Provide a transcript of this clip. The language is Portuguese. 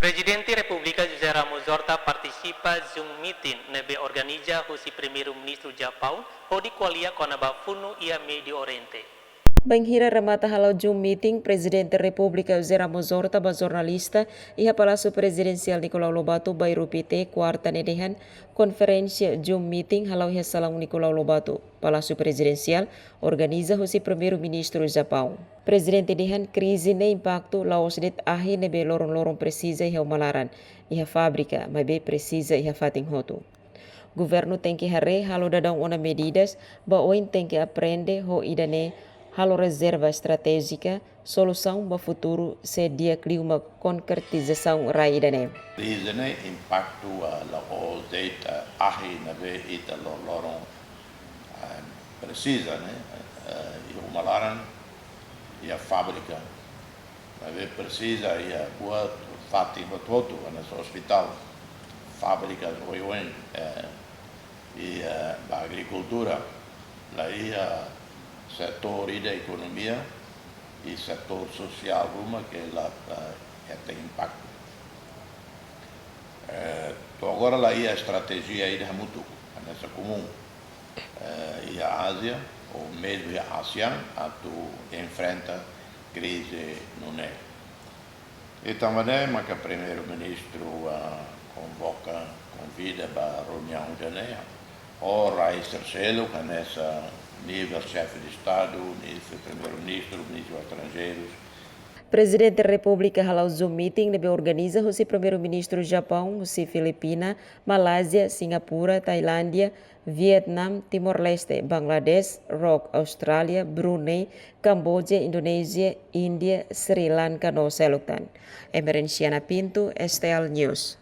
Presidente República José Ramos Horta participa Zoom meeting nebe organiza hosi Primeiro-Ministro Japão hodi qualia konaba funu ia Medio Oriente. Banghira remata halau Zoom meeting Presidente República José Ramos Horta ba jornalista iha Palácio Presidencial Nicolau Lobato Bairro PT quarta nedehan conferência Zoom meeting halau iha Salão Nicolau Lobato Palácio Presidencial organiza hosi Primeiro-Ministro Japão. Presidente dehan crise ne impacto laos det ahi nebe lorong-lorong precisa iha malaran iha fábrica mabe precisa iha fating hotu. Governo tem que hare halo dadang ona medidas ba oin tem que aprende ho idane halo reserva estratégica, solução para o futuro se dia clima concretização raidane. Crise ne impacto la o data ahi na ve ita lorong precisa ne o malaran e a fábrica na ve precisa e a boa fati bototo nesse hospital fábricas oiwen e a agricultura lá ia setor da economia e setor social uma que lá tem impacto. Então agora lá ia a estratégia aí da muito nessa comum e a Ásia ou mesmo a ASEAN a tu enfrenta crise no né. E também mas que o primeiro-ministro convida para a reunião de janeiro o Raiz terceiro que nessa nível chefe de Estado, nível primeiro-ministro, ministro dos estrangeiros. Presidente da República halau Zoom meeting nebe organiza o primeiro-ministro Japão, o Filipina, Malásia, Singapura, Tailândia, Vietnam, Timor-Leste, Bangladesh, ROC, Austrália, Brunei, Camboja, Indonésia, Índia, Sri Lanka no Seluktan. Emerenciana Pinto, STL News.